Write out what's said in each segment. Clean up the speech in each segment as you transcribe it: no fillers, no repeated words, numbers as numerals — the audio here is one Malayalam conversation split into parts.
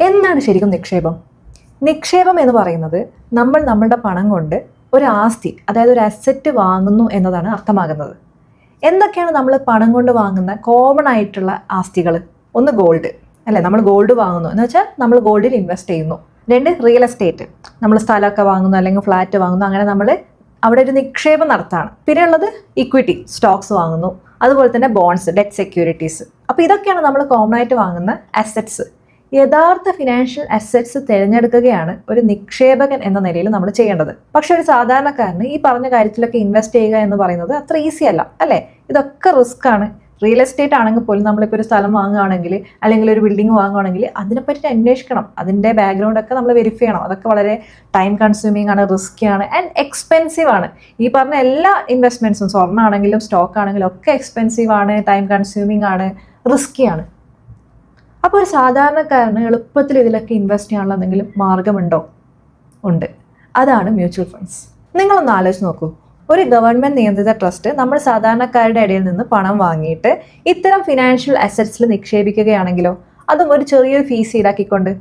എന്താണ് ശരിക്കും നിക്ഷേപം? നിക്ഷേപം എന്ന് പറയുന്നത് നമ്മൾ നമ്മളുടെ പണം കൊണ്ട് ഒരു ആസ്തി, അതായത് ഒരു അസറ്റ് വാങ്ങുന്നു എന്നതാണ് അർത്ഥമാകുന്നത്. എന്തൊക്കെയാണ് നമ്മൾ പണം കൊണ്ട് വാങ്ങുന്ന കോമൺ ആയിട്ടുള്ള ആസ്തികൾ? ഒന്ന് ഗോൾഡ്, അല്ലേ? നമ്മൾ ഗോൾഡ് വാങ്ങുന്നു എന്ന് വെച്ചാൽ നമ്മൾ ഗോൾഡിൽ ഇൻവെസ്റ്റ് ചെയ്യുന്നു. രണ്ട്, റിയൽ എസ്റ്റേറ്റ്, നമ്മൾ സ്ഥലമൊക്കെ വാങ്ങുന്നു അല്ലെങ്കിൽ ഫ്ലാറ്റ് വാങ്ങുന്നു, അങ്ങനെ നമ്മൾ അവിടെ ഒരു നിക്ഷേപം നടത്താണ്. പിന്നെ ഉള്ളത് ഇക്വിറ്റി, സ്റ്റോക്സ് വാങ്ങുന്നു, അതുപോലെ തന്നെ ബോൺസ്, ഡെറ്റ് സെക്യൂരിറ്റീസ്. അപ്പോൾ ഇതൊക്കെയാണ് നമ്മൾ കോമൺ ആയിട്ട് വാങ്ങുന്ന അസറ്റ്സ്. യഥാർത്ഥ ഫിനാൻഷ്യൽ അസറ്റ്സ് തിരഞ്ഞെടുക്കുകയാണ് ഒരു നിക്ഷേപകൻ എന്ന നിലയിൽ നമ്മൾ ചെയ്യേണ്ടത്. പക്ഷെ ഒരു സാധാരണക്കാരന് ഈ പറഞ്ഞ കാര്യത്തിലൊക്കെ ഇൻവെസ്റ്റ് ചെയ്യുക എന്ന് പറയുന്നത് അത്ര ഈസി അല്ല, അല്ലേ? ഇതൊക്കെ റിസ്ക് ആണ്. റിയൽ എസ്റ്റേറ്റ് ആണെങ്കിൽ പോലും നമ്മളിപ്പോൾ ഒരു സ്ഥലം വാങ്ങുകയാണെങ്കിൽ അല്ലെങ്കിൽ ഒരു ബിൽഡിംഗ് വാങ്ങുകയാണെങ്കിൽ അതിനെപ്പറ്റി അന്വേഷിക്കണം, അതിൻ്റെ ബാക്ക്ഗ്രൗണ്ടൊക്കെ നമ്മൾ വെരിഫൈ ചെയ്യണം. അതൊക്കെ വളരെ ടൈം കൺസ്യൂമിംഗ് ആണ്, റിസ്കി ആണ് ആൻഡ് എക്സ്പെൻസീവ് ആണ്. ഈ പറഞ്ഞ എല്ലാ ഇൻവെസ്റ്റ്മെൻറ്റ്സും, സ്വർണ്ണം ആണെങ്കിലും സ്റ്റോക്ക് ആണെങ്കിലും ഒക്കെ എക്സ്പെൻസീവ് ആണ്, ടൈം കൺസ്യൂമിംഗ് ആണ്, റിസ്കി ആണ്. അപ്പോൾ ഒരു സാധാരണക്കാരന് എളുപ്പത്തിൽ ഇതിലൊക്കെ ഇൻവെസ്റ്റ് ചെയ്യാനുള്ള എന്തെങ്കിലും മാർഗമുണ്ടോ? ഉണ്ട്. അതാണ് മ്യൂച്വൽ ഫണ്ട്സ്. നിങ്ങളൊന്ന് ആലോചിച്ച് നോക്കൂ. ഒരു ഗവൺമെൻറ് നിയന്ത്രിത ട്രസ്റ്റ് നമ്മൾ സാധാരണക്കാരുടെ ഇടയിൽ നിന്ന് പണം വാങ്ങിയിട്ട് ഇത്തരം ഫിനാൻഷ്യൽ അസറ്റ്സിൽ നിക്ഷേപിക്കുകയാണെങ്കിലോ, അതും ഒരു ചെറിയൊരു ഫീസ് ഈടാക്കിക്കൊണ്ട്.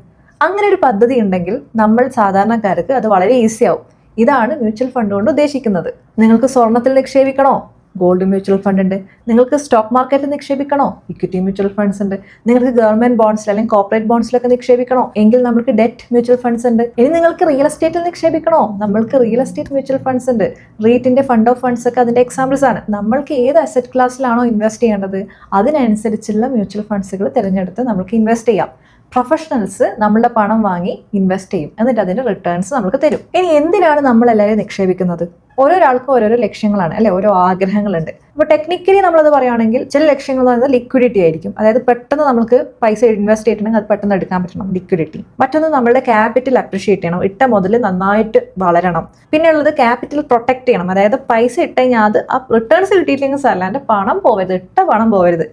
അങ്ങനെ ഒരു പദ്ധതി ഉണ്ടെങ്കിൽ നമ്മൾ സാധാരണക്കാർക്ക് അത് വളരെ ഈസി ആവും. ഇതാണ് മ്യൂച്വൽ ഫണ്ട് കൊണ്ട് ഉദ്ദേശിക്കുന്നത്. നിങ്ങൾക്ക് സ്വർണത്തിൽ നിക്ഷേപിക്കണോ? ഗോൾഡ് മ്യൂച്വൽ ഫണ്ട് ഉണ്ട്. നിങ്ങൾക്ക് സ്റ്റോക്ക് മാർക്കറ്റിൽ നിക്ഷേപിക്കണോ? ഇക്വിറ്റി മ്യൂച്വൽ ഫണ്ട്സ് ഉണ്ട്. നിങ്ങൾക്ക് ഗവൺമെന്റ് ബോൺസിൽ അല്ലെങ്കിൽ കോർപ്പറേറ്റ് ബോൺസിലൊക്കെ നിക്ഷേപിക്കണോ? എങ്കിൽ നമുക്ക് ഡെറ്റ് മ്യൂച്വൽ ഫണ്ട്സ് ഉണ്ട്. ഇനി നിങ്ങൾക്ക് റിയൽ എസ്റ്റേറ്റിൽ നിക്ഷേപിക്കണോ? നമ്മൾക്ക് റിയൽ എസ്റ്റേറ്റ് മ്യൂച്വൽ ഫണ്ട്സ് ഉണ്ട്. റീറ്റിന്റെ ഫണ്ട് ഓഫ് ഫണ്ട്സ് ഒക്കെ അതിന്റെ എക്സാമ്പിൾസ് ആണ്. നമ്മൾക്ക് ഏത് അസറ്റ് ക്ലാസ്സിലാണോ ഇൻവെസ്റ്റ് ചെയ്യേണ്ടത് അതിനനുസരിച്ചുള്ള മ്യൂച്വൽ ഫണ്ട്സുകൾ തിരഞ്ഞെടുത്ത് നമുക്ക് ഇൻവെസ്റ്റ് ചെയ്യാം. പ്രൊഫഷണൽസ് നമ്മളുടെ പണം വാങ്ങി ഇൻവെസ്റ്റ് ചെയ്യും, എന്നിട്ട് അതിന്റെ റിട്ടേൺസ് നമുക്ക് തരും. ഇനി എന്തിനാണ് നമ്മൾ എല്ലാവരും നിക്ഷേപിക്കുന്നത്? ഓരോരാൾക്കും ഓരോരോ ലക്ഷ്യങ്ങളാണ്, അല്ലെ? ഓരോ ആഗ്രഹങ്ങളുണ്ട്. അപ്പോൾ ടെക്നിക്കലി നമ്മളത് പറയുകയാണെങ്കിൽ ചില ലക്ഷ്യങ്ങൾ എന്ന് പറയുന്നത് ലിക്വിഡിറ്റി ആയിരിക്കും. അതായത് പെട്ടെന്ന് നമുക്ക് പൈസ ഇൻവെസ്റ്റ് ചെയ്തിട്ടുണ്ടെങ്കിൽ അത് പെട്ടെന്ന് എടുക്കാൻ പറ്റണം, ലിക്വിഡിറ്റി. മറ്റൊന്ന് നമ്മളുടെ ക്യാപിറ്റൽ അപ്രിഷിയേറ്റ് ചെയ്യണം, ഇട്ട മുതൽ നന്നായിട്ട് വളരണം. പിന്നെ ഉള്ളത് ക്യാപിറ്റൽ പ്രൊട്ടക്ട് ചെയ്യണം, അതായത് പൈസ ഇട്ട് കഴിഞ്ഞാൽ അത് ആ റിട്ടേൺസ് കിട്ടിയില്ലെങ്കിൽ അല്ലാണ്ട് പണം പോവരുത്, ഇട്ട പണം പോവരുത്.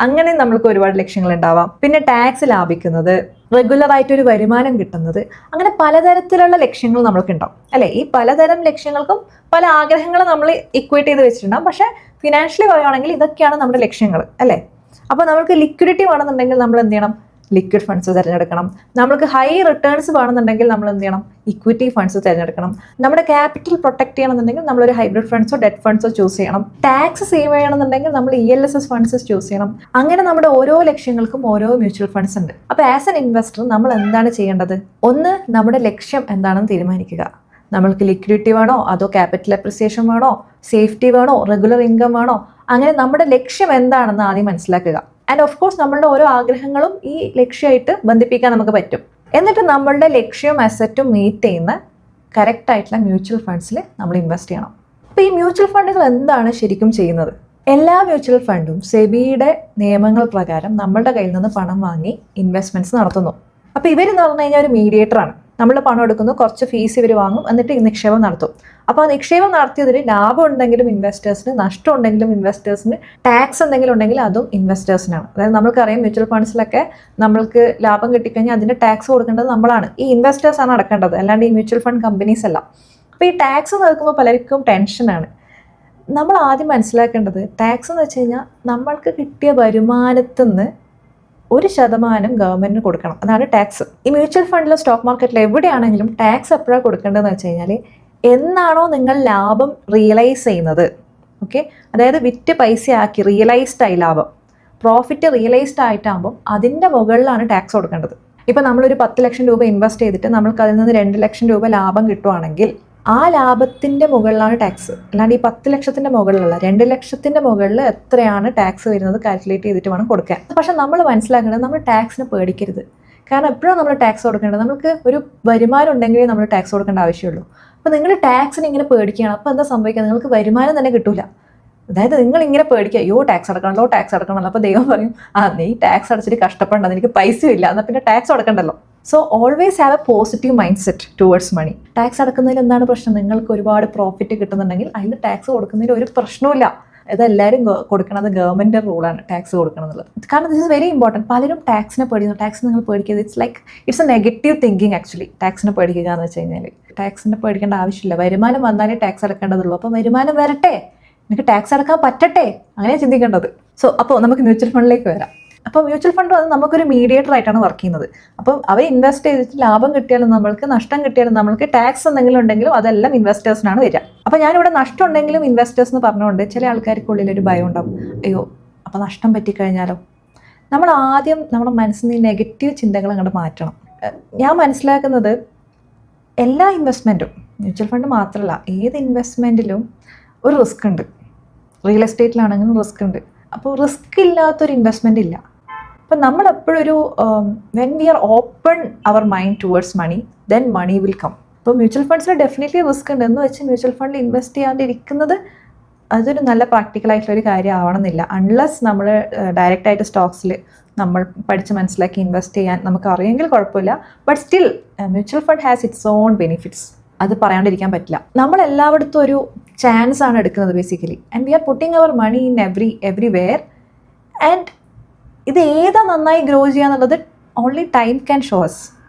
അങ്ങനെ നമ്മൾക്ക് ഒരുപാട് ലക്ഷ്യങ്ങൾ ഉണ്ടാവാം. പിന്നെ ടാക്സ് ലാഭിക്കുന്നത്, റെഗുലർ ആയിട്ട് ഒരു വരുമാനം കിട്ടുന്നത്, അങ്ങനെ പലതരത്തിലുള്ള ലക്ഷ്യങ്ങൾ നമ്മൾക്ക് ഉണ്ടാവും, അല്ലെ? ഈ പലതരം ലക്ഷ്യങ്ങൾക്കും പല ആഗ്രഹങ്ങളും നമ്മൾ ഇക്വേറ്റ് ചെയ്ത് വെച്ചിട്ടുണ്ടാവും. പക്ഷെ ഫിനാൻഷ്യലി പറയുകയാണെങ്കിൽ ഇതൊക്കെയാണ് നമ്മുടെ ലക്ഷ്യങ്ങൾ, അല്ലേ? അപ്പോൾ നമുക്ക് ലിക്വിഡിറ്റി വേണമെന്നുണ്ടെങ്കിൽ നമ്മൾ എന്ത് ചെയ്യണം? ലിക്വിഡ് ഫണ്ട്സ് തിരഞ്ഞെടുക്കണം. നമുക്ക് ഹൈ റിട്ടേൺസ് വേണമെന്നുണ്ടെങ്കിൽ നമ്മൾ എന്ത് ചെയ്യണം? ഇക്വിറ്റി ഫണ്ട്സ് തിരഞ്ഞെടുക്കണം. നമ്മുടെ ക്യാപിറ്റൽ പ്രൊട്ടക്ട് ചെയ്യണമെന്നുണ്ടെങ്കിൽ നമ്മളൊരു ഹൈബ്രിഡ് ഫണ്ട്സോ ഡെറ്റ് ഫണ്ട്സോ ചൂസ് ചെയ്യണം. ടാക്സ് സേവ് ചെയ്യണമെന്നുണ്ടെങ്കിൽ നമ്മൾ ELSS ഫണ്ട്സ് ചൂസ് ചെയ്യണം. അങ്ങനെ നമ്മുടെ ഓരോ ലക്ഷ്യങ്ങൾക്കും ഓരോ മ്യൂച്വൽ ഫണ്ട്സ് ഉണ്ട്. അപ്പോൾ ആസ് എൻ ഇൻവെസ്റ്റർ നമ്മൾ എന്താണ് ചെയ്യേണ്ടത്? ഒന്ന്, നമ്മുടെ ലക്ഷ്യം എന്താണെന്ന് തീരുമാനിക്കുക. നമ്മൾക്ക് ലിക്വിഡിറ്റി വേണോ, അതോ ക്യാപിറ്റൽ അപ്രിസിയേഷൻ വേണോ, സേഫ്റ്റി വേണോ, റെഗുലർ ഇൻകം വേണോ? അങ്ങനെ നമ്മുടെ ലക്ഷ്യം എന്താണെന്ന് ആദ്യം മനസ്സിലാക്കുക. ആൻഡ് ഓഫ് കോഴ്സ് നമ്മളുടെ ഓരോ ആഗ്രഹങ്ങളും ഈ ലക്ഷ്യമായിട്ട് ബന്ധിപ്പിക്കാൻ നമുക്ക് പറ്റും. എന്നിട്ട് നമ്മളുടെ ലക്ഷ്യവും അസറ്റും മീറ്റ് ചെയ്യുന്ന കറക്റ്റ് ആയിട്ടുള്ള മ്യൂച്വൽ ഫണ്ട്സിൽ നമ്മൾ ഇൻവെസ്റ്റ് ചെയ്യണം. അപ്പോൾ ഈ മ്യൂച്വൽ ഫണ്ടുകൾ എന്താണ് ശരിക്കും ചെയ്യുന്നത്? എല്ലാ മ്യൂച്വൽ ഫണ്ടും സെബിയുടെ നിയമങ്ങൾ പ്രകാരം നമ്മളുടെ കയ്യിൽ നിന്ന് പണം വാങ്ങി ഇൻവെസ്റ്റ്മെന്റ്സ് നടത്തുന്നു. അപ്പോൾ ഇവരെന്ന് പറഞ്ഞു കഴിഞ്ഞാൽ ഒരു മീഡിയേറ്ററാണ്. നമ്മൾ പണം എടുക്കുന്നു, കുറച്ച് ഫീസ് ഇവർ വാങ്ങും, എന്നിട്ട് നിക്ഷേപം നടത്തും. അപ്പോൾ ആ നിക്ഷേപം നടത്തിയതിൽ ലാഭം ഉണ്ടെങ്കിലും ഇൻവെസ്റ്റേഴ്സിന്, നഷ്ടം ഉണ്ടെങ്കിലും ഇൻവെസ്റ്റേഴ്സിന്, ടാക്സ് എന്തെങ്കിലും ഉണ്ടെങ്കിൽ അതും ഇൻവെസ്റ്റേഴ്സിനാണ്. അതായത് നമുക്കറിയാം മ്യൂച്വൽ ഫണ്ട്സിലൊക്കെ നമ്മൾക്ക് ലാഭം കിട്ടിക്കഴിഞ്ഞാൽ അതിൻ്റെ ടാക്സ് കൊടുക്കേണ്ടത് നമ്മളാണ്, ഈ ഇൻവെസ്റ്റേഴ്സാണ് അടക്കേണ്ടത്, അല്ലാണ്ട് ഈ മ്യൂച്വൽ ഫണ്ട് കമ്പനീസ് അല്ല. അപ്പോൾ ഈ ടാക്സ് നോക്കുമ്പോൾ പലർക്കും ടെൻഷനാണ്. നമ്മൾ ആദ്യം മനസ്സിലാക്കേണ്ടത് ടാക്സ് എന്ന് വെച്ച് കഴിഞ്ഞാൽ നമ്മൾക്ക് കിട്ടിയ വരുമാനത്തിൽ നിന്ന് 1% ഗവൺമെന്റിന് കൊടുക്കണം, അതാണ് ടാക്സ്. ഈ മ്യൂച്വൽ ഫണ്ടിലോ സ്റ്റോക്ക് മാർക്കറ്റിലോ എവിടെയാണെങ്കിലും ടാക്സ് എപ്പോഴാണ് കൊടുക്കേണ്ടതെന്ന് വെച്ച് കഴിഞ്ഞാൽ എന്നാണോ നിങ്ങൾ ലാഭം റിയലൈസ് ചെയ്യുന്നത്, ഓക്കെ, അതായത് വിറ്റ് പൈസയാക്കി റിയലൈസ്ഡ് ആയി ലാഭം, പ്രോഫിറ്റ് റിയലൈസ്ഡ് ആയിട്ടാകുമ്പോൾ അതിൻ്റെ മുകളിലാണ് ടാക്സ് കൊടുക്കേണ്ടത്. ഇപ്പം നമ്മളൊരു 10 ലക്ഷം രൂപ ഇൻവെസ്റ്റ് ചെയ്തിട്ട് നമ്മൾക്ക് അതിൽ നിന്ന് 2 ലക്ഷം രൂപ ലാഭം കിട്ടുവാണെങ്കിൽ ആ ലാഭത്തിൻ്റെ മുകളിലാണ് ടാക്സ്, അല്ലാണ്ട് ഈ 10 ലക്ഷത്തിൻ്റെ മുകളിലുള്ള 2 ലക്ഷത്തിൻ്റെ മുകളിൽ എത്രയാണ് ടാക്സ് വരുന്നത് കാൽക്കുലേറ്റ് ചെയ്തിട്ട് വേണം കൊടുക്കാൻ. പക്ഷെ നമ്മൾ മനസ്സിലാക്കേണ്ടത് നമ്മൾ ടാക്സിന് പേടിക്കരുത്. കാരണം എപ്പോഴും നമ്മൾ ടാക്സ് കൊടുക്കേണ്ടത്, നമുക്ക് ഒരു വരുമാനം ഉണ്ടെങ്കിലേ നമ്മൾ ടാക്സ് കൊടുക്കേണ്ട ആവശ്യമുള്ളൂ. അപ്പോൾ നിങ്ങൾ ടാക്സിന് ഇങ്ങനെ പേടിക്കുകയാണ്, അപ്പോൾ എന്താ സംഭവിക്കുക? നിങ്ങൾക്ക് വരുമാനം തന്നെ കിട്ടില്ല. അതായത് നിങ്ങൾ ഇങ്ങനെ പേടിക്കുക, അയ്യോ ടാക്സ് അടക്കണമല്ലോ, ടാക്സ് അടക്കണമല്ലോ. അപ്പോൾ ദൈവം പറയും, നീ ടാക്സ് അടച്ചിട്ട് കഷ്ടപ്പെടണ്ട, എനിക്ക് പൈസ ഇല്ല, എന്നാൽ പിന്നെ ടാക്സ് അടക്കണ്ടല്ലോ. So always have a positive mindset towards money. Tax അടക്കുന്നതിൽ എന്താണ് പ്രശ്നം? നിങ്ങൾക്ക് ഒരുപാട് പ്രോഫിറ്റ് കിട്ടുന്നുണ്ടെങ്കിൽ അതിൽ ടാക്സ് കൊടുക്കുന്നതിൽ ഒരു പ്രശ്നവുമില്ല. ഇതെല്ലാവരും കൊടുക്കുന്നത് ഗവൺമെൻറ് റൂളാണ്, ടാക്സ് കൊടുക്കണം എന്നുള്ളത്. കാരണം ദിസ് ഇസ് വെരി ഇമ്പോർട്ടൻറ്റ്. പലരും ടാക്സിനെ പേടിക്കുന്നു. ടാക്സ് നിങ്ങൾ പേടിക്കരുത്. It's a negative thinking actually. ടാക്സിനെ പേടിക്കുക എന്ന് വെച്ച് കഴിഞ്ഞാൽ ടാക്സിനെ പേടിക്കേണ്ട ആവശ്യമില്ല. വരുമാനം വന്നാലേ ടാക്സ് അടക്കേണ്ടതുള്ളൂ. അപ്പോൾ വരുമാനം വരട്ടെ, നിങ്ങൾക്ക് ടാക്സ് അടക്കാൻ പറ്റട്ടെ, അങ്ങനെ ചിന്തിക്കേണ്ടത്. അപ്പോൾ നമുക്ക് മ്യൂച്വൽ ഫണ്ടിലേക്ക് വരാം. അപ്പോൾ മ്യൂച്വൽ ഫണ്ട് നമുക്കൊരു മീഡിയേറ്റർ ആയിട്ടാണ് വർക്ക് ചെയ്യുന്നത്. അപ്പം അവർ ഇൻവെസ്റ്റ് ചെയ്തിട്ട് ലാഭം കിട്ടിയാലും നമ്മൾക്ക്, നഷ്ടം കിട്ടിയാലും നമ്മൾക്ക്, ടാക്സ് എന്തെങ്കിലും ഉണ്ടെങ്കിലും അതെല്ലാം ഇൻവെസ്റ്റേഴ്സിനാണ് വരിക. അപ്പോൾ ഞാനിവിടെ നഷ്ടം ഉണ്ടെങ്കിലും ഇൻവെസ്റ്റേഴ്സ് എന്ന് പറഞ്ഞുകൊണ്ട് ചില ആൾക്കാർക്കുള്ളിലൊരു ഭയം ഉണ്ടാവും. അയ്യോ അപ്പോൾ നഷ്ടം പറ്റിക്കഴിഞ്ഞാലോ? നമ്മൾ ആദ്യം നമ്മുടെ മനസ്സിൽ നിന്ന് നെഗറ്റീവ് ചിന്തകൾ അങ്ങോട്ട് മാറ്റണം. ഞാൻ മനസ്സിലാക്കുന്നത് എല്ലാ ഇൻവെസ്റ്റ്മെൻറ്റും, മ്യൂച്വൽ ഫണ്ട് മാത്രമല്ല, ഏത് ഇൻവെസ്റ്റ്മെൻറ്റിലും ഒരു റിസ്ക് ഉണ്ട്. റിയൽ എസ്റ്റേറ്റിലാണെങ്കിലും റിസ്ക് ഉണ്ട്. അപ്പോൾ റിസ്ക് ഇല്ലാത്തൊരു ഇൻവെസ്റ്റ്മെൻ്റ് ഇല്ല. അപ്പം നമ്മളെപ്പോഴും ഒരു when we are open our mind towards money, then money will come. അപ്പോൾ മ്യൂച്വൽ ഫണ്ട്സിൽ ഡെഫിനറ്റ്ലി റിസ്ക് ഉണ്ട്. എന്ന് വെച്ച് മ്യൂച്വൽ ഫണ്ടിൽ ഇൻവെസ്റ്റ് ചെയ്യാണ്ടിരിക്കുന്നത് അതൊരു നല്ല പ്രാക്ടിക്കലായിട്ടുള്ളൊരു കാര്യം ആവണമെന്നില്ല. അൺലെസ് നമ്മൾ ഡയറക്റ്റായിട്ട് സ്റ്റോക്സിൽ നമ്മൾ പഠിച്ച് മനസ്സിലാക്കി ഇൻവെസ്റ്റ് ചെയ്യാൻ നമുക്ക് അറിയെങ്കിൽ കുഴപ്പമില്ല. But still mutual fund has its own benefits. അത് പറയാണ്ടിരിക്കാൻ പറ്റില്ല. നമ്മൾ എല്ലായിടത്തും ഒരു ചാൻസ് ആണ് എടുക്കുന്നത് basically, and we are putting our money in everywhere. ആൻഡ് ഇത് ഏതാ നന്നായി ഗ്രോ ചെയ്യാന്നുള്ളത് ഓൺലി ടൈം ക്യാൻ ഷോസ്.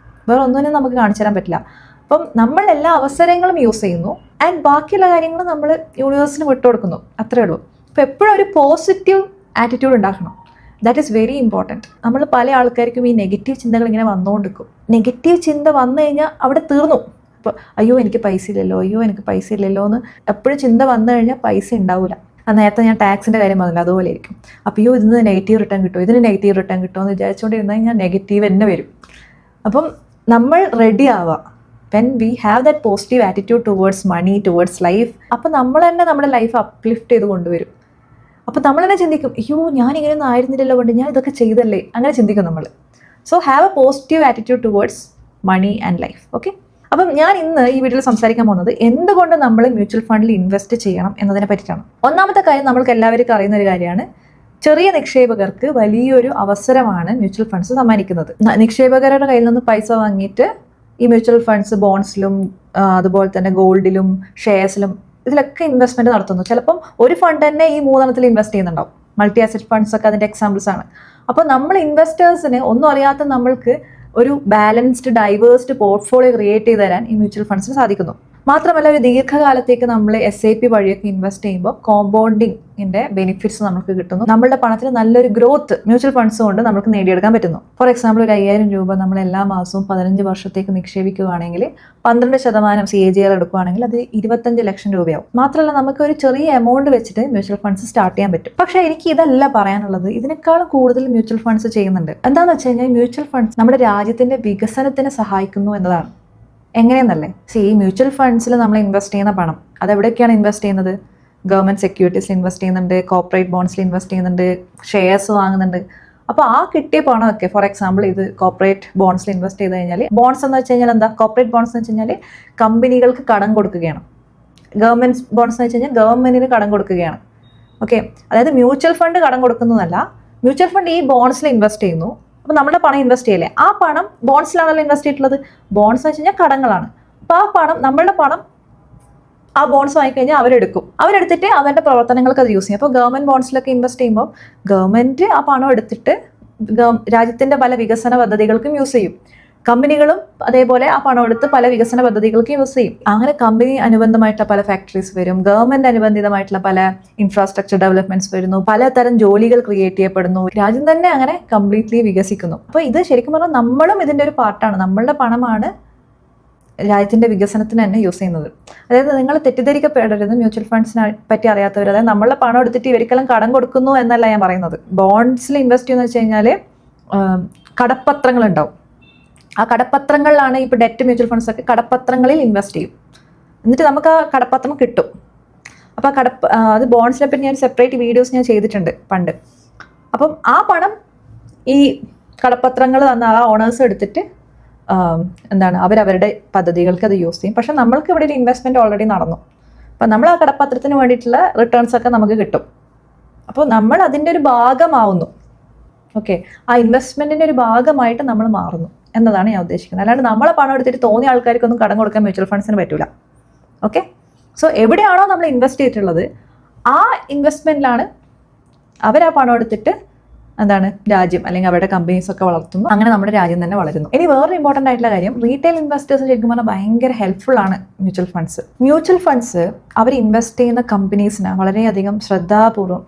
വേറെ ഒന്നിനും നമുക്ക് കാണിച്ചു തരാൻ പറ്റില്ല. അപ്പം നമ്മൾ എല്ലാ അവസരങ്ങളും യൂസ് ചെയ്യുന്നു, ആൻഡ് ബാക്കിയുള്ള കാര്യങ്ങൾ നമ്മൾ യൂണിവേഴ്സിന് വിട്ടുകൊടുക്കുന്നു, അത്രേ ഉള്ളൂ. അപ്പോൾ എപ്പോഴും ഒരു പോസിറ്റീവ് ആറ്റിറ്റ്യൂഡ് ഉണ്ടാക്കണം. That is very important. നമ്മൾ പല ആൾക്കാർക്കും ഈ നെഗറ്റീവ് ചിന്തകൾ ഇങ്ങനെ വന്നുകൊണ്ടിരിക്കും. നെഗറ്റീവ് ചിന്ത വന്നു കഴിഞ്ഞാൽ അവിടെ തീർന്നു. ഇപ്പോൾ അയ്യോ എനിക്ക് പൈസ ഇല്ലല്ലോ, അയ്യോ എനിക്ക് പൈസ ഇല്ലല്ലോ എന്ന് എപ്പോഴും ചിന്ത വന്നു കഴിഞ്ഞാൽ പൈസ ഉണ്ടാവില്ല. നേരത്തെ ഞാൻ ടാക്സിൻ്റെ കാര്യം പറഞ്ഞില്ല, അതുപോലെ ആയിരിക്കും. അപ്പോൾ അയ്യോ ഇതിന് നെഗറ്റീവ് റിട്ടേൺ കിട്ടുമോ, ഇതിന് നെഗറ്റീവ് റിട്ടേൺ കിട്ടുമോ എന്ന് വിചാരിച്ചുകൊണ്ടിരുന്നാൽ കഴിഞ്ഞാൽ നെഗറ്റീവ് തന്നെ വരും. അപ്പം നമ്മൾ റെഡി ആവുക. When we have that positive attitude towards money, towards life, അപ്പോൾ നമ്മൾ തന്നെ നമ്മുടെ ലൈഫ് അപ്ലിഫ്റ്റ് ചെയ്ത് കൊണ്ടുവരും. അപ്പോൾ നമ്മൾ തന്നെ ചിന്തിക്കും, അയ്യോ ഞാനിങ്ങനെയൊന്നും ആയിരുന്നില്ലല്ലോ കൊണ്ട്, ഞാൻ ഇതൊക്കെ ചെയ്തല്ലേ, അങ്ങനെ ചിന്തിക്കും നമ്മൾ. So have a positive attitude towards money and life. Okay. അപ്പം ഞാൻ ഇന്ന് ഈ വീഡിയോയിൽ സംസാരിക്കാൻ പോകുന്നത് എന്തുകൊണ്ട് നമ്മൾ മ്യൂച്വൽ ഫണ്ടിൽ ഇൻവെസ്റ്റ് ചെയ്യണം എന്നതിനെ പറ്റിയിട്ടാണ്. ഒന്നാമത്തെ കാര്യം, നമ്മൾക്ക് എല്ലാവർക്കും അറിയുന്ന ഒരു കാര്യമാണ്, ചെറിയ നിക്ഷേപകർക്ക് വലിയൊരു അവസരമാണ് മ്യൂച്വൽ ഫണ്ട്സ് സമ്മാനിക്കുന്നത്. നിക്ഷേപകരുടെ കയ്യിൽ നിന്ന് പൈസ വാങ്ങിയിട്ട് ഈ മ്യൂച്വൽ ഫണ്ട്സ് ബോൺഡ്സിലും അതുപോലെ തന്നെ ഗോൾഡിലും ഷെയർസിലും ഇതിലൊക്കെ ഇൻവെസ്റ്റ്മെൻറ്റ് നടത്തുന്നു. ചിലപ്പം ഒരു ഫണ്ട് തന്നെ ഈ 3 ഇൻവെസ്റ്റ് ചെയ്യുന്നുണ്ടാവും. മൾട്ടി അസറ്റ് ഫണ്ട്സ് ഒക്കെ അതിൻ്റെ എക്സാമ്പിൾസ് ആണ്. അപ്പോൾ നമ്മൾ ഇൻവെസ്റ്റേഴ്സിന് ഒന്നും അറിയാത്ത നമ്മൾക്ക് ഒരു ബാലൻസ്ഡ് ഡൈവേഴ്സ്ഡ് പോർട്ട്ഫോളിയോ ക്രിയേറ്റ് ചെയ്ത് തരാൻ ഈ മ്യൂച്വൽ ഫണ്ട്സിന് സാധിക്കുന്നു. മാത്രമല്ല ഒരു ദീർഘകാലത്തേക്ക് നമ്മൾ SIP വഴിയൊക്കെ ഇൻവെസ്റ്റ് ചെയ്യുമ്പോൾ കോമ്പൗണ്ടിങ്ങിൻ്റെ ബെനിഫിറ്റ്സ് നമുക്ക് കിട്ടുന്നു. നമ്മളുടെ പണത്തിന് നല്ലൊരു ഗ്രോത്ത് മ്യൂച്വൽ ഫണ്ട്സ് കൊണ്ട് നമുക്ക് നേടിയെടുക്കാൻ പറ്റുന്നു. ഫോർ എക്സാമ്പിൾ ഒരു 5000 രൂപ നമ്മൾ എല്ലാ മാസവും 15 വർഷത്തേക്ക് നിക്ഷേപിക്കുകയാണെങ്കിൽ 12% CAGR എടുക്കുകയാണെങ്കിൽ അത് 25 ലക്ഷം രൂപയാവും. മാത്രമല്ല നമുക്ക് ഒരു ചെറിയ എമൗണ്ട് വെച്ചിട്ട് മ്യൂച്വൽ ഫണ്ട്സ് സ്റ്റാർട്ട് ചെയ്യാൻ പറ്റും. പക്ഷേ എനിക്ക് ഇതല്ല പറയാനുള്ളത്, ഇതിനേക്കാളും കൂടുതൽ മ്യൂച്വൽ ഫണ്ട്സ് ചെയ്യുന്നുണ്ട്. എന്താണെന്ന് വെച്ച് കഴിഞ്ഞാൽ മ്യൂച്വൽ ഫണ്ട്സ് നമ്മുടെ രാജ്യത്തിൻ്റെ വികസനത്തിന് സഹായിക്കുന്നു എന്നതാണ്. എങ്ങനെയെന്നല്ലേ, ഈ മ്യൂച്വൽ ഫണ്ട്സിൽ നമ്മൾ ഇൻവെസ്റ്റ് ചെയ്യുന്ന പണം അതെവിടെയൊക്കെയാണ് ഇൻവെസ്റ്റ് ചെയ്യുന്നത്? ഗവൺമെൻറ് സെക്യൂരിറ്റീസിൽ ഇൻവെസ്റ്റ് ചെയ്യുന്നുണ്ട്, കോർപ്പറേറ്റ് ബോൺഡ്സിൽ ഇൻവെസ്റ്റ് ചെയ്യുന്നുണ്ട്, ഷെയർസ് വാങ്ങുന്നുണ്ട്. അപ്പോൾ ആ കിട്ടിയ പണമൊക്കെ, ഫോർ എക്സാമ്പിൾ ഇത് കോർപ്പറേറ്റ് ബോൺഡ്സിൽ ഇൻവെസ്റ്റ് ചെയ്ത് കഴിഞ്ഞാൽ, ബോൺഡ്സ് എന്ന് വെച്ച് കഴിഞ്ഞാൽ എന്താ, കോർപ്പറേറ്റ് ബോൺഡ്സ് എന്ന് വെച്ച് കഴിഞ്ഞാൽ കമ്പനികൾക്ക് കടം കൊടുക്കുകയാണ്. ഗവൺമെൻറ് ബോൺഡ്സ് എന്ന് വെച്ച് കഴിഞ്ഞാൽ ഗവൺമെൻറ്റിന് കടം കൊടുക്കുകയാണ്. ഓക്കെ, അതായത് മ്യൂച്വൽ ഫണ്ട് കടം കൊടുക്കുന്നതല്ല, മ്യൂച്വൽ ഫണ്ട് ഈ ബോൺഡ്സിൽ ഇൻവെസ്റ്റ് ചെയ്യുന്നു. അപ്പോൾ നമ്മുടെ പണം ഇൻവെസ്റ്റ് ചെയ്യില്ലേ, ആ പണം ബോൺഡ്സിലാണല്ലോ ഇൻവെസ്റ്റ് ചെയ്തിട്ടുള്ളത്. ബോൺഡ്സ് എന്ന് വെച്ച് കഴിഞ്ഞാൽ കടങ്ങളാണ്. അപ്പോൾ ആ പണം, നമ്മളുടെ പണം ആ ബോൺഡ്സ് വാങ്ങിക്കഴിഞ്ഞാൽ അവരെടുത്തിട്ട് അവരുടെ പ്രവർത്തനങ്ങൾക്ക് അത് യൂസ് ചെയ്യും. അപ്പോൾ ഗവൺമെൻറ് ബോൺഡ്സിലൊക്കെ ഇൻവെസ്റ്റ് ചെയ്യുമ്പോൾ ഗവൺമെൻറ് ആ പണം എടുത്തിട്ട് രാജ്യത്തിൻ്റെ പല വികസന പദ്ധതികൾക്കും യൂസ് ചെയ്യും. കമ്പനികളും അതേപോലെ ആ പണം എടുത്ത് പല വികസന പദ്ധതികൾക്ക് യൂസ് ചെയ്യും. അങ്ങനെ കമ്പനി അനുബന്ധമായിട്ടുള്ള പല ഫാക്ടറീസ് വരും, ഗവൺമെന്റ് അനുബന്ധിതമായിട്ടുള്ള പല ഇൻഫ്രാസ്ട്രക്ചർ ഡെവലപ്മെന്റ്സ് വരുന്നു, പലതരം ജോലികൾ ക്രിയേറ്റ് ചെയ്യപ്പെടുന്നു, രാജ്യം തന്നെ അങ്ങനെ കംപ്ലീറ്റ്ലി വികസിക്കുന്നു. അപ്പോൾ ഇത് ശരിക്കും പറഞ്ഞാൽ നമ്മളും ഇതിൻ്റെ ഒരു പാർട്ടാണ്. നമ്മളുടെ പണമാണ് രാജ്യത്തിൻ്റെ വികസനത്തിന് തന്നെ യൂസ് ചെയ്യുന്നത്. അതായത് നിങ്ങൾ തെറ്റിദ്ധരിക്കപ്പെടരുത്, മ്യൂച്വൽ ഫണ്ട്സിനെ പറ്റി അറിയാത്തവർ. അതായത് നമ്മളുടെ പണം എടുത്തിട്ട് ഇവർക്കെല്ലാം കടം കൊടുക്കുന്നു എന്നല്ല ഞാൻ പറയുന്നത്. ബോൺഡ്സിൽ ഇൻവെസ്റ്റ് ചെയ്യുന്നത് വെച്ച് കഴിഞ്ഞാൽ കടപ്പത്രങ്ങൾ ഉണ്ടാവും. ആ കടപ്പത്രങ്ങളിലാണ് ഇപ്പോൾ ഡെറ്റ് മ്യൂച്വൽ ഫണ്ട്സ് ഒക്കെ കടപ്പത്രങ്ങളിൽ ഇൻവെസ്റ്റ് ചെയ്യും. എന്നിട്ട് നമുക്ക് ആ കടപ്പത്രം കിട്ടും. അപ്പോൾ അത് ബോൺഡ്സിനെ പറ്റി ഞാൻ സെപ്പറേറ്റ് വീഡിയോസ് ഞാൻ ചെയ്തിട്ടുണ്ട് പണ്ട്. അപ്പം ആ പണം ഈ കടപ്പത്രങ്ങൾ തന്ന ആ ഓണേഴ്സ് എടുത്തിട്ട് അവരവരുടെ പദ്ധതികൾക്ക് അത് യൂസ് ചെയ്യും. പക്ഷെ നമ്മൾക്ക് ഇവിടെ ഒരു ഇൻവെസ്റ്റ്മെൻറ്റ് ഓൾറെഡി നടന്നു. അപ്പം നമ്മൾ ആ കടപ്പത്രത്തിന് വേണ്ടിയിട്ടുള്ള റിട്ടേൺസ് ഒക്കെ നമുക്ക് കിട്ടും. അപ്പോൾ നമ്മൾ അതിൻ്റെ ഒരു ഭാഗമാവുന്നു. ഓക്കെ, ആ ഇൻവെസ്റ്റ്മെൻറ്റിൻ്റെ ഒരു ഭാഗമായിട്ട് നമ്മൾ മാറുന്നു എന്നതാണ് ഞാൻ ഉദ്ദേശിക്കുന്നത്. അല്ലാണ്ട് നമ്മളെ പണം എടുത്തിട്ട് തോന്നിയ ആൾക്കാർക്കൊന്നും കടം കൊടുക്കാൻ മ്യൂച്വൽ ഫണ്ട്സിന് പറ്റില്ല. ഓക്കെ, സോ എവിടെയാണോ നമ്മൾ ഇൻവെസ്റ്റ് ചെയ്തിട്ടുള്ളത് ആ ഇൻവെസ്റ്റ്മെൻറ്റിലാണ് അവർ ആ പണം എടുത്തിട്ട് രാജ്യം അല്ലെങ്കിൽ അവരുടെ കമ്പനീസ് ഒക്കെ വളർത്തുന്നു. അങ്ങനെ നമ്മുടെ രാജ്യം തന്നെ വളരുന്നു. ഇനി വേറൊരു ഇമ്പോർട്ടൻ്റ് ആയിട്ടുള്ള കാര്യം, റീറ്റെയിൽ ഇൻവെസ്റ്റേഴ്സ് ശരിക്കും പറഞ്ഞാൽ ഭയങ്കര ഹെൽപ്ഫുൾ ആണ് മ്യൂച്വൽ ഫണ്ട്സ്. മ്യൂച്വൽ ഫണ്ട്സ് അവർ ഇൻവെസ്റ്റ് ചെയ്യുന്ന കമ്പനീസിനെ വളരെയധികം ശ്രദ്ധാപൂർവ്വം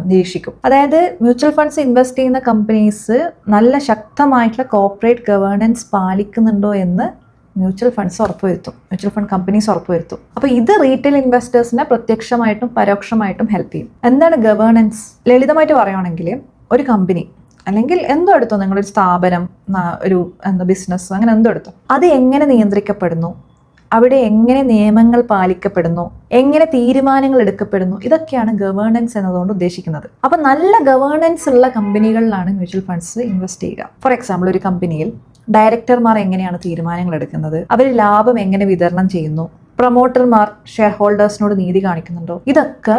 നിരീക്ഷിക്കും. അതായത് മ്യൂച്വൽ ഫണ്ട്സ് ഇൻവെസ്റ്റ് ചെയ്യുന്ന കമ്പനീസ് നല്ല ശക്തമായിട്ടുള്ള കോർപ്പറേറ്റ് ഗവേണൻസ് പാലിക്കുന്നുണ്ടോ എന്ന് മ്യൂച്വൽ ഫണ്ട്സ് ഉറപ്പുവരുത്തും, മ്യൂച്വൽ ഫണ്ട് കമ്പനീസ് ഉറപ്പുവരുത്തും. അപ്പോൾ ഇത് റീറ്റെയിൽ ഇൻവെസ്റ്റേഴ്സിനെ പ്രത്യക്ഷമായിട്ടും പരോക്ഷമായിട്ടും ഹെൽപ്പ് ചെയ്യും. എന്താണ് ഗവേണൻസ്? ലളിതമായിട്ട് പറയുകയാണെങ്കിൽ ഒരു കമ്പനി അല്ലെങ്കിൽ എന്തോ എടുത്തോ, നിങ്ങളൊരു സ്ഥാപനം, ഒരു ബിസിനസ്, അങ്ങനെ എന്തോ എടുത്തോ, അത് എങ്ങനെ നിയന്ത്രിക്കപ്പെടുന്നു, അവിടെ എങ്ങനെ നിയമങ്ങൾ പാലിക്കപ്പെടുന്നു, എങ്ങനെ തീരുമാനങ്ങൾ എടുക്കപ്പെടുന്നു, ഇതൊക്കെയാണ് ഗവേണൻസ് എന്നതുകൊണ്ട് ഉദ്ദേശിക്കുന്നത്. അപ്പം നല്ല ഗവേണൻസ് ഉള്ള കമ്പനികളിലാണ് മ്യൂച്വൽ ഫണ്ട്സ് ഇൻവെസ്റ്റ് ചെയ്യുക. ഫോർ എക്സാമ്പിൾ, ഒരു കമ്പനിയിൽ ഡയറക്ടർമാർ എങ്ങനെയാണ് തീരുമാനങ്ങൾ എടുക്കുന്നത്, അവർ ലാഭം എങ്ങനെ വിതരണം ചെയ്യുന്നു, പ്രൊമോട്ടർമാർ ഷെയർ ഹോൾഡേഴ്സിനോട് നീതി കാണിക്കുന്നുണ്ടോ, ഇതൊക്കെ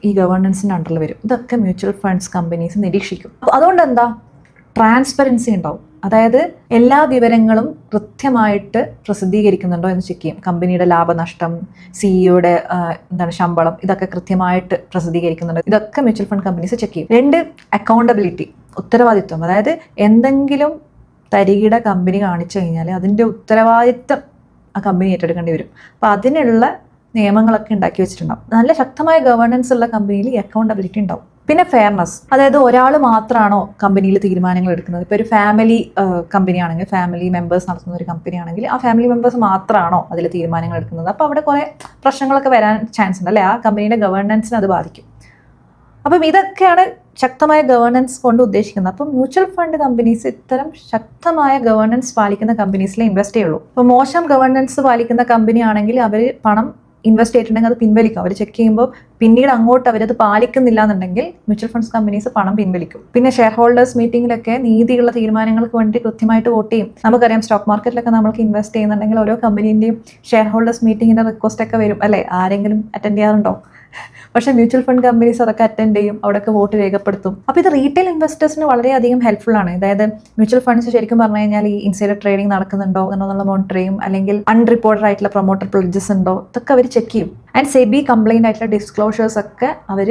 ഈ ഗവേണൻസിൻ്റെ അണ്ടറിൽ വരും. ഇതൊക്കെ മ്യൂച്വൽ ഫണ്ട്സ് കമ്പനീസ് നിരീക്ഷിക്കും. അപ്പോൾ അതുകൊണ്ട് എന്താ, ട്രാൻസ്പെറൻസി ഉണ്ടാവും. അതായത് എല്ലാ വിവരങ്ങളും കൃത്യമായിട്ട് പ്രസിദ്ധീകരിക്കുന്നുണ്ടോ എന്ന് ചെക്ക് ചെയ്യും. കമ്പനിയുടെ ലാഭനഷ്ടം, സിഇഒയുടെ ശമ്പളം, ഇതൊക്കെ കൃത്യമായിട്ട് പ്രസിദ്ധീകരിക്കുന്നുണ്ടോ, ഇതൊക്കെ മ്യൂച്വൽ ഫണ്ട് കമ്പനീസ് ചെക്ക് ചെയ്യും. 2, അക്കൗണ്ടബിലിറ്റി, ഉത്തരവാദിത്വം. അതായത് എന്തെങ്കിലും തരികിട കമ്പനി കാണിച്ചു കഴിഞ്ഞാൽ അതിൻ്റെ ഉത്തരവാദിത്വം ആ കമ്പനി ഏറ്റെടുക്കേണ്ടി വരും. അപ്പോൾ അതിനുള്ള നിയമങ്ങളൊക്കെ ഉണ്ടാക്കി വെച്ചിട്ടുണ്ടാവും. നല്ല ശക്തമായ ഗവേണൻസ് ഉള്ള കമ്പനിയിൽ ഈ അക്കൗണ്ടബിലിറ്റി ഉണ്ടാവും. പിന്നെ ഫെയർനെസ്, അതായത് ഒരാൾ മാത്രമാണോ കമ്പനിയിൽ തീരുമാനങ്ങൾ എടുക്കുന്നത്. ഇപ്പോൾ ഒരു ഫാമിലി കമ്പനി ആണെങ്കിൽ, ഫാമിലി മെമ്പേഴ്സ് നടത്തുന്ന ഒരു കമ്പനി ആണെങ്കിൽ ആ ഫാമിലി മെമ്പേഴ്സ് മാത്രമാണോ അതിൽ തീരുമാനങ്ങൾ എടുക്കുന്നത്. അപ്പോൾ അവിടെ കുറേ പ്രശ്നങ്ങളൊക്കെ വരാൻ ചാൻസ് ഉണ്ട് അല്ലേ, ആ കമ്പനിയുടെ ഗവേണൻസിനെ അത് ബാധിക്കും. അപ്പം ഇതൊക്കെയാണ് ശക്തമായ ഗവേണൻസ് കൊണ്ട് ഉദ്ദേശിക്കുന്നത്. അപ്പം മ്യൂച്വൽ ഫണ്ട് കമ്പനീസ് ഇത്തരം ശക്തമായ ഗവേണൻസ് പാലിക്കുന്ന കമ്പനീസിലെ ഇൻവെസ്റ്റ് ചെയ്യുള്ളൂ. ഇപ്പോൾ മോശം ഗവേണൻസ് പാലിക്കുന്ന കമ്പനി ആണെങ്കിൽ അവർ പണം ഇൻവെസ്റ്റ് ചെയ്തിട്ടുണ്ടെങ്കിൽ അത് പിൻവലിക്കും. അവർ ചെക്ക് ചെയ്യുമ്പോൾ പിന്നീട് അങ്ങോട്ട് അവരത് പാലിക്കുന്നില്ല എന്നുണ്ടെങ്കിൽ മ്യൂച്വൽ ഫണ്ട്സ് കമ്പനീസ് പണം പിൻവലിക്കും. പിന്നെ ഷെയർ ഹോൾഡേഴ്സ് മീറ്റിംഗിലൊക്കെ നീതിയുള്ള തീരുമാനങ്ങൾക്ക് വേണ്ടി കൃത്യമായിട്ട് വോട്ട് ചെയ്യും. നമുക്കറിയാം, സ്റ്റോക്ക് മാർക്കറ്റിലൊക്കെ നമുക്ക് ഇൻവെസ്റ്റ് ചെയ്യുന്നുണ്ടെങ്കിൽ ഓരോ കമ്പനീൻ്റെയും ഷെയർ ഹോൾഡേഴ്സ് മീറ്റിങ്ങിൻ്റെ റിക്വസ്റ്റ് ഒക്കെ വരും അല്ലേ, ആരെങ്കിലും അറ്റൻഡ് ചെയ്യാറുണ്ടോ? പക്ഷേ മ്യൂച്വൽ ഫണ്ട് കമ്പനീസ് അതൊക്കെ അറ്റൻഡ് ചെയ്യും, അവിടെയൊക്കെ വോട്ട് രേഖപ്പെടുത്തും. അപ്പോൾ ഇത് റീറ്റെയിൽ ഇൻവെസ്റ്റേഴ്സിന് വളരെയധികം ഹെൽപ്ഫുൾ ആണ്. അതായത് മ്യൂച്വൽ ഫണ്ട്സ് ശരിക്കും പറഞ്ഞു കഴിഞ്ഞാൽ ഈ ഇൻസൈഡർ ട്രേഡിംഗ് നടക്കുന്നുണ്ടോ എന്നുള്ള മോണിറ്റർ ചെയ്യും, അല്ലെങ്കിൽ അൺറിപ്പോർട്ടഡ് ആയിട്ടുള്ള പ്രൊമോട്ടർ പ്ലെഡ്ജസ് ഉണ്ടോ, ഇതൊക്കെ അവർ ചെക്ക് ചെയ്യും. ആൻഡ് സെബി കംപ്ലൈൻ്റ് ആയിട്ടുള്ള ഡിസ്ക്ലോഷേഴ്സ് ഒക്കെ അവർ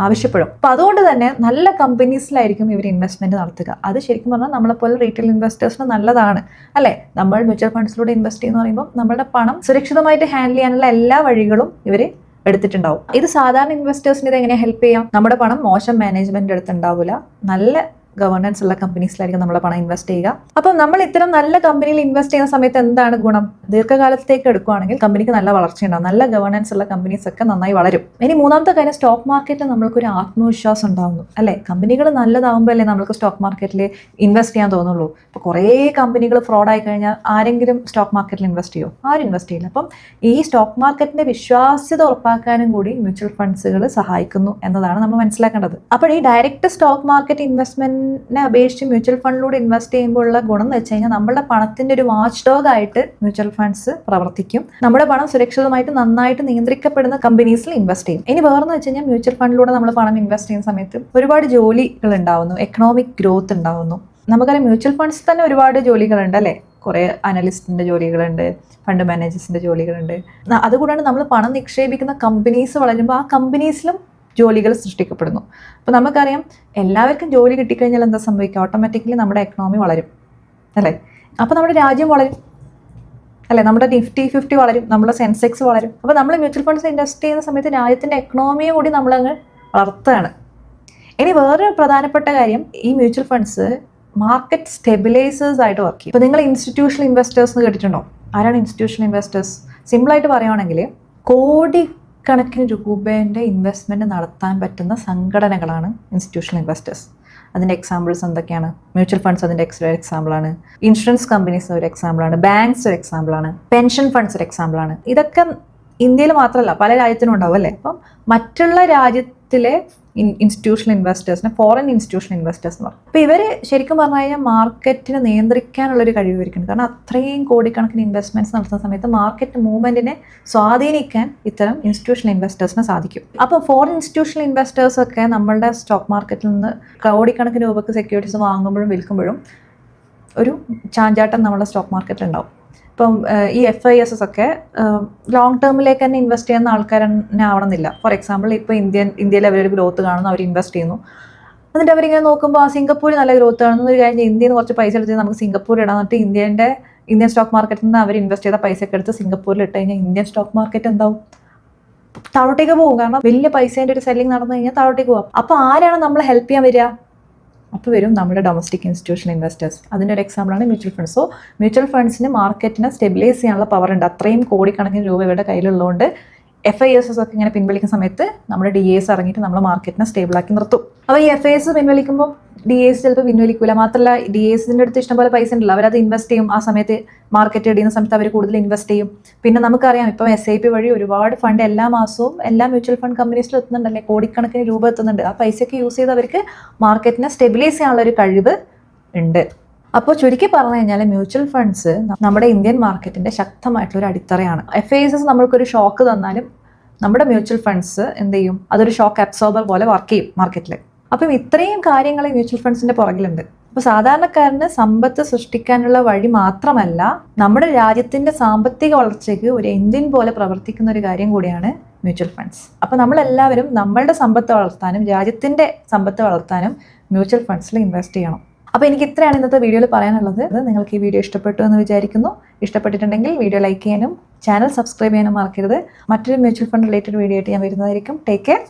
ആവശ്യപ്പെടും. അപ്പോൾ അതുകൊണ്ട് തന്നെ നല്ല കമ്പനീസിലായിരിക്കും ഇവർ ഇൻവെസ്റ്റ്മെൻറ്റ് നടത്തുക. അത് ശരിക്കും പറഞ്ഞാൽ നമ്മളെപ്പോലെ റീറ്റെയിൽ ഇൻവെസ്റ്റേഴ്സിന് നല്ലതാണ് അല്ലേ. നമ്മൾ മ്യൂച്വൽ ഫണ്ട്സിലൂടെ ഇൻവെസ്റ്റ് ചെയ്യുന്ന പറയുമ്പോൾ നമ്മുടെ പണം സുരക്ഷിതമായിട്ട് ഹാൻഡിൽ ചെയ്യാനുള്ള എല്ലാ വഴികളും ഇവർ എടുത്തിട്ടുണ്ടാവും. ഇത് സാധാരണ ഇൻവെസ്റ്റേഴ്സിന് ഇത് എങ്ങനെ ഹെൽപ്പ് ചെയ്യാം? നമ്മുടെ പണം മോശം മാനേജ്മെന്റ് അടുത്തുണ്ടാവില്ല, നല്ല ഗവേണൻസ് ഉള്ള കമ്പനീസിലായിരിക്കും നമ്മളെ പണം ഇൻവെസ്റ്റ് ചെയ്യുക. അപ്പം നമ്മൾ ഇത്തരം നല്ല കമ്പനിയിൽ ഇൻവെസ്റ്റ് ചെയ്യുന്ന സമയത്ത് എന്താണ് ഗുണം? ദീർഘകാലത്തേക്ക് എടുക്കുകയാണെങ്കിൽ കമ്പനിക്ക് നല്ല വളർച്ചയുണ്ടാവും, നല്ല ഗവേണൻസ് ഉള്ള കമ്പനീസ് ഒക്കെ നന്നായി വളരും. ഇനി മൂന്നാമത്തെ കാര്യം, സ്റ്റോക്ക് മാർക്കറ്റിൽ നമ്മൾക്കൊരു ആത്മവിശ്വാസം ഉണ്ടാവുന്നു അല്ലേ. കമ്പനികൾ നല്ലതാവുമ്പോൾ അല്ലേ നമ്മൾക്ക് സ്റ്റോക്ക് മാർക്കറ്റിൽ ഇൻവെസ്റ്റ് ചെയ്യാൻ തോന്നുള്ളൂ. ഇപ്പോൾ കുറേ കമ്പനികൾ ഫ്രോഡായി കഴിഞ്ഞാൽ ആരെങ്കിലും സ്റ്റോക്ക് മാർക്കറ്റിൽ ഇൻവെസ്റ്റ് ചെയ്യുമോ? ആരും ഇൻവെസ്റ്റ് ചെയ്യില്ല. അപ്പം ഈ സ്റ്റോക്ക് മാർക്കറ്റിന്റെ വിശ്വാസ്യത ഉറപ്പാക്കാനും കൂടി മ്യൂച്വൽ ഫണ്ട്സുകൾ സഹായിക്കുന്നു എന്നതാണ് നമ്മൾ മനസ്സിലാക്കേണ്ടത്. അപ്പോൾ ഈ ഡയറക്റ്റ് സ്റ്റോക്ക് മാർക്കറ്റ് ഇൻവെസ്റ്റ്മെന്റ് അപേക്ഷിച്ച് മ്യൂച്വൽ ഫണ്ടിലൂടെ ഇൻവെസ്റ്റ് ചെയ്യുമ്പോൾ ഉള്ള ഗുണം എന്ന് വെച്ച് കഴിഞ്ഞാൽ നമ്മുടെ പണത്തിന്റെ ഒരു വാച്ച് ഡോഗ് ആയിട്ട് മ്യൂച്വൽ ഫണ്ട്സ് പ്രവർത്തിക്കും. നമ്മുടെ പണം സുരക്ഷിതമായിട്ട് നന്നായിട്ട് നിയന്ത്രിക്കപ്പെടുന്ന കമ്പനീസിൽ ഇൻവെസ്റ്റ് ചെയ്യും. ഇനി വേറെന്ന് വെച്ച് കഴിഞ്ഞാൽ മ്യൂച്വൽ ഫണ്ടിലൂടെ നമ്മൾ പണം ഇൻവെസ്റ്റ് ചെയ്യുന്ന സമയത്ത് ഒരുപാട് ജോലികൾ ഉണ്ടാവുന്നു, എക്കണോമിക് ഗ്രോത്ത് ഉണ്ടാവുന്നു. നമുക്കറിയാം മ്യൂച്വൽ ഫണ്ട്സ് തന്നെ ഒരുപാട് ജോലികളുണ്ട് അല്ലേ. കുറേ അനലിസ്റ്റിന്റെ ജോലികളുണ്ട്, ഫണ്ട് മാനേജേഴ്സിന്റെ ജോലികളുണ്ട്. അതുകൂടാണ്ട് നമ്മൾ പണം നിക്ഷേപിക്കുന്ന കമ്പനീസ് വളരുമ്പോൾ ആ കമ്പനീസിലും ജോലികൾ സൃഷ്ടിക്കപ്പെടുന്നു. അപ്പോൾ നമുക്കറിയാം, എല്ലാവർക്കും ജോലി കിട്ടിക്കഴിഞ്ഞാൽ എന്താ സംഭവിക്കുക? ഓട്ടോമാറ്റിക്കലി നമ്മുടെ എക്കണോമി വളരും അല്ലേ. അപ്പോൾ നമ്മുടെ രാജ്യം വളരും അല്ലേ, നമ്മുടെ നിഫ്റ്റി 50 വളരും, നമ്മുടെ സെൻസെക്സ് വളരും. അപ്പോൾ നമ്മൾ മ്യൂച്വൽ ഫണ്ട്സ് ഇൻവെസ്റ്റ് ചെയ്യുന്ന സമയത്ത് രാജ്യത്തിൻ്റെ എക്കണോമിയെ കൂടി നമ്മളങ്ങ് വളർത്തുകയാണ്. ഇനി വേറൊരു പ്രധാനപ്പെട്ട കാര്യം, ഈ മ്യൂച്വൽ ഫണ്ട്സ് മാർക്കറ്റ് സ്റ്റെബിലൈസേഴ്സ് ആയിട്ട് വർക്ക് ചെയ്യും. ഇപ്പോൾ നിങ്ങൾ ഇൻസ്റ്റിറ്റ്യൂഷണൽ ഇൻവെസ്റ്റേഴ്സ് എന്ന് കേട്ടിട്ടുണ്ടോ? ആരാണ് ഇൻസ്റ്റിറ്റ്യൂഷണൽ ഇൻവെസ്റ്റേഴ്സ്? സിമ്പിളായിട്ട് പറയുകയാണെങ്കിൽ കോടിക്കണക്കിന് രൂപേൻ്റെ ഇൻവെസ്റ്റ്മെൻറ്റ് നടത്താൻ പറ്റുന്ന സംഘടനകളാണ് ഇൻസ്റ്റിറ്റ്യൂഷണൽ ഇൻവെസ്റ്റേഴ്സ്. അതിൻ്റെ എക്സാമ്പിൾസ് എന്തൊക്കെയാണ്? മ്യൂച്വൽ ഫണ്ട്സ് അതിൻ്റെ എക്സാമ്പിളാണ്, ഇൻഷുറൻസ് കമ്പനീസ് ഒരു എക്സാമ്പിളാണ്, ബാങ്ക്സ് ഒരു എക്സാമ്പിളാണ്, പെൻഷൻ ഫണ്ട്സ് ഒരു എക്സാമ്പിളാണ്. ഇതൊക്കെ ഇന്ത്യയിൽ മാത്രമല്ല പല രാജ്യത്തിനും ഉണ്ടാവും അല്ലേ. അപ്പം മറ്റുള്ള രാജ്യത്തിലെ ഇൻസ്റ്റിറ്റ്യൂഷണൽ ഇൻവെസ്റ്റേഴ്സിനെ ഫോറിൻ ഇൻസ്റ്റിറ്റ്യൂഷണൽ ഇൻവെസ്റ്റേഴ്സ് എന്ന് പറയും. അപ്പോൾ ഇവർ ശരിക്കും പറഞ്ഞു കഴിഞ്ഞാൽ മാർക്കറ്റിനെ നിയന്ത്രിക്കാനുള്ളൊരു കഴിവ് ഇവർക്കുണ്ട്. കാരണം അത്രയും കോടിക്കണക്കിന് ഇൻവെസ്റ്റ്മെൻറ്റ്സ് നടത്തുന്ന സമയത്ത് മാർക്കറ്റ് മൂവ്മെൻറ്റിനെ സ്വാധീനിക്കാൻ ഇത്തരം ഇൻസ്റ്റിറ്റ്യൂഷണൽ ഇൻവെസ്റ്റേഴ്സിന് സാധിക്കും. അപ്പോൾ ഫോറിൻ ഇൻസ്റ്റിറ്റ്യൂഷണൽ ഇൻവെസ്റ്റേഴ്സൊക്കെ നമ്മളുടെ സ്റ്റോക്ക് മാർക്കറ്റിൽ നിന്ന് കോടിക്കണക്കിന് രൂപയ്ക്ക് സെക്യൂരിറ്റീസ് വാങ്ങുമ്പോഴും വിൽക്കുമ്പോഴും ഒരു ചാഞ്ചാട്ടം നമ്മുടെ സ്റ്റോക്ക് മാർക്കറ്റിൽ ഉണ്ടാവും. ഇപ്പം ഈ FISs ഒക്കെ ലോങ് ടേമിലേക്ക് തന്നെ ഇൻവെസ്റ്റ് ചെയ്യുന്ന ആൾക്കാർ തന്നെ ആവണമെന്നില്ല. ഫോർ എക്സാമ്പിൾ ഇപ്പോൾ ഇന്ത്യയിൽ അവരൊരു ഗ്രോത്ത് കാണുന്നു, അവർ ഇൻവെസ്റ്റ് ചെയ്യുന്നു. എന്നിട്ട് അവരിങ്ങനെ നോക്കുമ്പോൾ ആ സിംഗപ്പൂർ നല്ല ഗ്രോത്ത് കാണുന്നു, ഒരു കാര്യം ഇന്ത്യയിൽ നിന്ന് കുറച്ച് പൈസ എടുത്ത് നമുക്ക് സിംഗപ്പൂർ ഇടാൻ, എന്നിട്ട് ഇന്ത്യൻ സ്റ്റോക്ക് മാർക്കറ്റിൽ നിന്ന് അവർ ഇൻവെസ്റ്റ് ചെയ്ത പൈസ ഒക്കെ എടുത്ത് സിംഗപ്പൂരിൽ ഇട്ട് കഴിഞ്ഞാൽ ഇന്ത്യൻ സ്റ്റോക്ക് മാർക്കറ്റ് എന്താവും? താഴോട്ടേക്ക് പോകും. കാരണം വലിയ പൈസേൻ്റെ ഒരു സെല്ലിംഗ് നടന്നു കഴിഞ്ഞാൽ താഴോട്ടേക്ക് പോകും. അപ്പോൾ ആരാണ് നമ്മളെ ഹെൽപ്പ് ചെയ്യാൻ വരിക? അപ്പോൾ വരും നമ്മുടെ ഡൊമസ്റ്റിക് ഇൻസ്റ്റിറ്റ്യൂഷണൽ ഇൻവെസ്റ്റേഴ്സ്. അതിൻ്റെ ഒരു എക്സാമ്പിളാണ് മ്യൂച്വൽ ഫണ്ട്സ്. സോ മ്യൂച്വൽ ഫണ്ട്സിന് മാർക്കറ്റിനെ സ്റ്റെബിലൈസ് ചെയ്യാനുള്ള പവർ ഉണ്ട്. അത്രയും കോടിക്കണക്കിന് രൂപ ഇവരുടെ കയ്യിലുള്ളതുകൊണ്ട് FISs ഒക്കെ ഇങ്ങനെ പിൻവലിക്കുന്ന സമയത്ത് നമ്മുടെ DAs ഇറങ്ങിയിട്ട് നമ്മൾ മാർക്കറ്റിനെ സ്റ്റേബിളാക്കി നിർത്തും. അപ്പോൾ ഈ FIS പിൻവലിക്കുമ്പോൾ DAs ചിലപ്പോൾ പിൻവലിക്കില്ല. മാത്രമല്ല DAസിൻ്റെ അടുത്ത് ഇഷ്ടംപോലെ പൈസ ഉണ്ടല്ലോ, അവരത് ഇൻവെസ്റ്റ് ചെയ്യും. ആ സമയത്ത് മാർക്കറ്റ് ഇടിയുന്ന സമയത്ത് അവർ കൂടുതൽ ഇൻവെസ്റ്റ് ചെയ്യും. പിന്നെ നമുക്കറിയാം ഇപ്പം SIP വഴി ഒരുപാട് ഫണ്ട് എല്ലാ മാസവും എല്ലാ മ്യൂച്വൽ ഫണ്ട് കമ്പനീസിലും എത്തുന്നുണ്ടല്ലേ, കോടിക്കണക്കിന് രൂപ എത്തുന്നുണ്ട്. ആ പൈസയൊക്കെ യൂസ് ചെയ്ത് അവർക്ക് മാർക്കറ്റിനെ സ്റ്റെബിലൈസ് ചെയ്യാനുള്ള ഒരു കഴിവ് ഉണ്ട്. അപ്പോൾ ചുരുക്കി പറഞ്ഞു കഴിഞ്ഞാൽ മ്യൂച്വൽ ഫണ്ട്സ് നമ്മുടെ ഇന്ത്യൻ മാർക്കറ്റിൻ്റെ ശക്തമായിട്ടുള്ളൊരു അടിത്തറയാണ്. FISs നമ്മൾക്കൊരു ഷോക്ക് തന്നാലും നമ്മുടെ മ്യൂച്വൽ ഫണ്ട്സ് എന്ത് ചെയ്യും? അതൊരു ഷോക്ക് അബ്സോർബർ പോലെ വർക്ക് ചെയ്യും മാർക്കറ്റിൽ. അപ്പം ഇത്രയും കാര്യങ്ങൾ മ്യൂച്വൽ ഫണ്ട്സിൻ്റെ പുറകിലുണ്ട്. അപ്പോൾ സാധാരണക്കാരന് സമ്പത്ത് സൃഷ്ടിക്കാനുള്ള വഴി മാത്രമല്ല, നമ്മുടെ രാജ്യത്തിൻ്റെ സാമ്പത്തിക വളർച്ചയ്ക്ക് ഒരു എൻജിൻ പോലെ പ്രവർത്തിക്കുന്ന ഒരു കാര്യം കൂടിയാണ് മ്യൂച്വൽ ഫണ്ട്സ്. അപ്പോൾ നമ്മളെല്ലാവരും നമ്മളുടെ സമ്പത്ത് വളർത്താനും രാജ്യത്തിൻ്റെ സമ്പത്ത് വളർത്താനും മ്യൂച്വൽ ഫണ്ട്സിൽ ഇൻവെസ്റ്റ് ചെയ്യണം. അപ്പോൾ എനിക്ക് ഇത്രയാണ് ഇന്നത്തെ വീഡിയോയിൽ പറയാനുള്ളത്. നിങ്ങൾക്ക് ഈ വീഡിയോ ഇഷ്ടപ്പെട്ടു എന്ന് വിചാരിക്കുന്നു. ഇഷ്ടപ്പെട്ടിട്ടുണ്ടെങ്കിൽ വീഡിയോ ലൈക്ക് ചെയ്യാനും ചാനൽ സബ്സ്ക്രൈബ് ചെയ്യാനും മറക്കരുത്. മറ്റൊരു മ്യൂച്വൽ ഫണ്ട് റിലേറ്റഡ് വീഡിയോ ആയിട്ട് ഞാൻ വരുന്നതായിരിക്കും. Take care.